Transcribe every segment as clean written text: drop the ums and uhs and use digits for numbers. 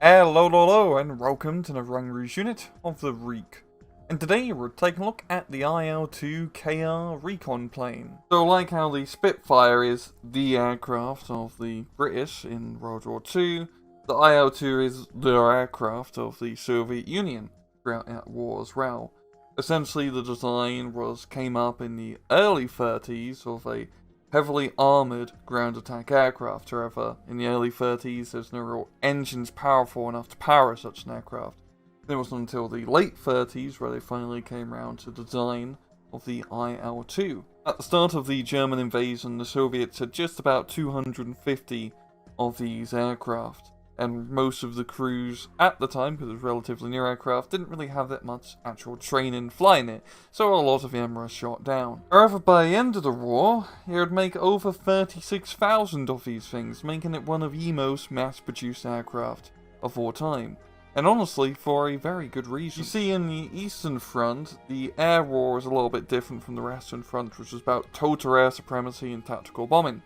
Hello, and welcome to the Rangroo's unit of the Reek. And today we're taking a look at the IL-2KR recon plane. So like how the Spitfire is the aircraft of the British in World War II, the IL-2 is the aircraft of the Soviet Union throughout that war as well. Essentially the design came up in the early 30s of a heavily armoured ground attack aircraft. However, in the early 30s, there's no real engines powerful enough to power such an aircraft. It wasn't until the late 30s where they finally came around to the design of the IL-2. At the start of the German invasion, the Soviets had just about 250 of these aircraft, and most of the crews at the time, because it was relatively new aircraft, didn't really have that much actual training flying it, so a lot of them were shot down. However, by the end of the war, it would make over 36,000 of these things, making it one of the most mass-produced aircraft of all time. And honestly, for a very good reason. You see, in the Eastern Front, the air war was a little bit different from the Western Front, which was about total air supremacy and tactical bombing.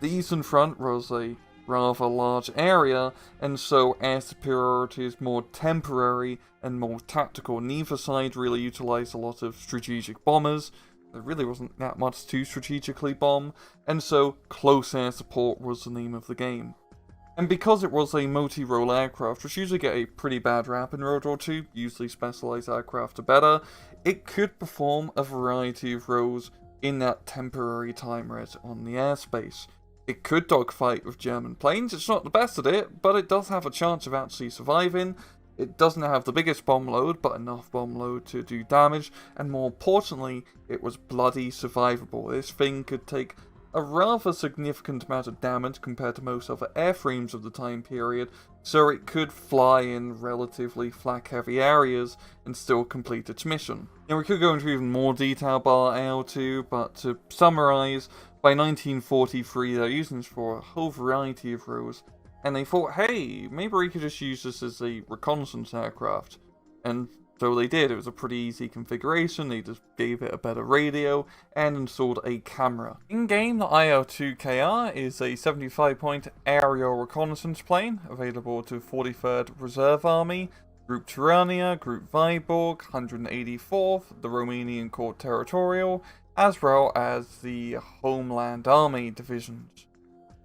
The Eastern Front was a rather large area, and so air superiority is more temporary and more tactical. Neither side really utilized a lot of strategic bombers. There really wasn't that much to strategically bomb, and so close air support was the name of the game. And because it was a multi-role aircraft, which usually get a pretty bad rap in World War II, usually specialized aircraft are better, it could perform a variety of roles in that temporary time red on the airspace. It could dogfight with German planes. It's not the best at it, but it does have a chance of actually surviving. It doesn't have the biggest bomb load, but enough bomb load to do damage, and more importantly, it was bloody survivable. This thing could take a rather significant amount of damage compared to most other airframes of the time period, so it could fly in relatively flak-heavy areas and still complete its mission. Now, we could go into even more detail about IL-2, but to summarise, by 1943 they're using this for a whole variety of roles, and they thought, hey, maybe we could just use this as a reconnaissance aircraft. And so they did. It was a pretty easy configuration. They just gave it a better radio and installed a camera. In-game, the IL-2KR is a 75-point aerial reconnaissance plane available to 43rd Reserve Army, Group Tirania, Group Viborg, 184th, the Romanian Corps Territorial, as well as the Homeland Army divisions.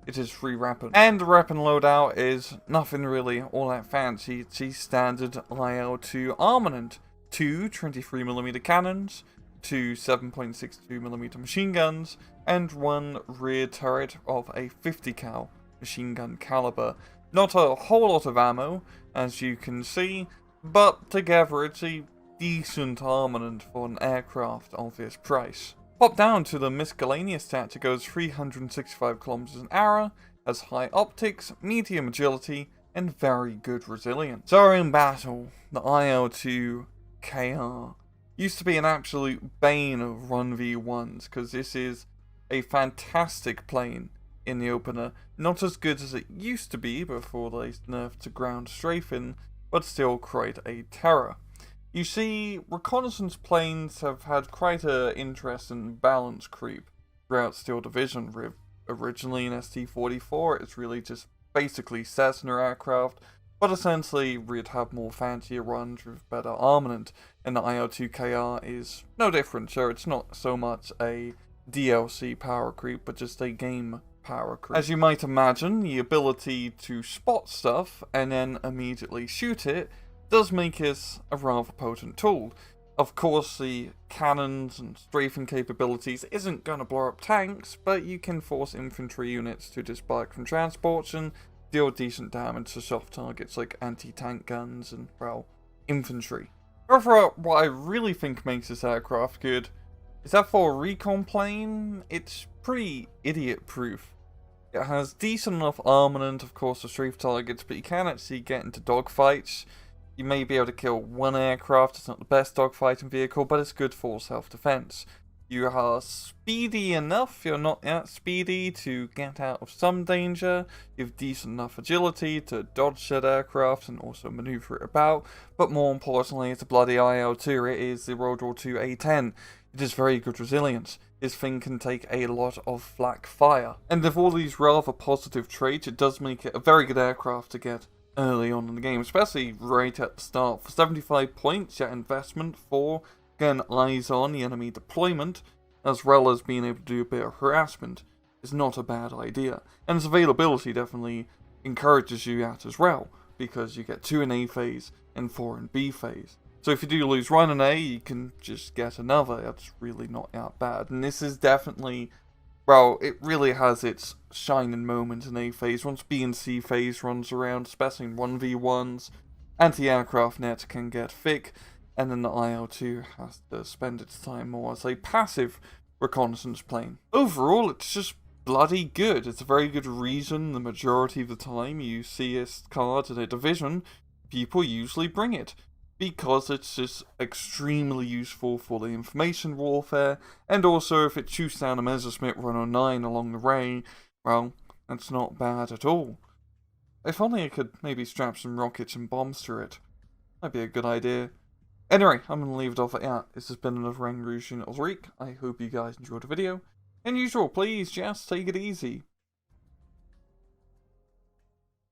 It is free weapon. And the weapon loadout is nothing really all that fancy. It's standard IL-2 armament. 2 23mm cannons, 2 7.62mm machine guns, and 1 rear turret of a 50 cal machine gun caliber. Not a whole lot of ammo, as you can see, but together it's a decent armament for an aircraft of this price. Pop down to the miscellaneous stat. It goes 365 kilometers an hour, has high optics, medium agility, and very good resilience. So in battle, the IL-2KR used to be an absolute bane of 1v1s, because this is a fantastic plane in the opener. Not as good as it used to be before they nerfed to ground strafing, but still quite a terror. You see, reconnaissance planes have had quite an interesting balance creep throughout Steel Division. Originally in ST-44, it's really just basically Cessna aircraft, but essentially we'd have more fancier runs with better armament, and the IL-2KR is no different. So it's not so much a DLC power creep, but just a game power creep. As you might imagine, the ability to spot stuff and then immediately shoot it does make it a rather potent tool. Of course, the cannons and strafing capabilities isn't going to blow up tanks, but you can force infantry units to disembark from transports and deal decent damage to soft targets like anti-tank guns and, well, infantry. However, what I really think makes this aircraft good is that for a recon plane, it's pretty idiot-proof. It has decent enough armament, of course, to strafe targets, but you can actually get into dogfights. You may be able to kill one aircraft. It's not the best dogfighting vehicle, but it's good for self-defense. You are speedy enough, you're not that speedy to get out of some danger. You have decent enough agility to dodge said aircraft and also maneuver it about. But more importantly, it's a bloody IL-2. It is the World War II A-10. It has very good resilience. This thing can take a lot of flak fire. And with all these rather positive traits, it does make it a very good aircraft to get early on in the game, especially right at the start. For 75 points, that investment for, again, eyes on the enemy deployment, as well as being able to do a bit of harassment, is not a bad idea. And its availability definitely encourages you that as well, because you get 2 in A phase and 4 in B phase. So if you do lose 1 in A, you can just get another. That's really not that bad. And this is definitely, well, it really has its shining moment in A phase. Once B and C phase runs around, especially in 1v1s, anti-aircraft net can get thick, and then the IL-2 has to spend its time more as a passive reconnaissance plane. Overall, it's just bloody good. It's a very good reason the majority of the time you see a card in a division, people usually bring it, because it's just extremely useful for the information warfare, and also if it shoots down a Messerschmitt 109 along the way, well, that's not bad at all. If only I could maybe strap some rockets and bombs to it. That'd be a good idea. Anyway, I'm going to leave it off at that. This has been another Rank Rouge Unit of the Week. I hope you guys enjoyed the video. And usual, please just take it easy.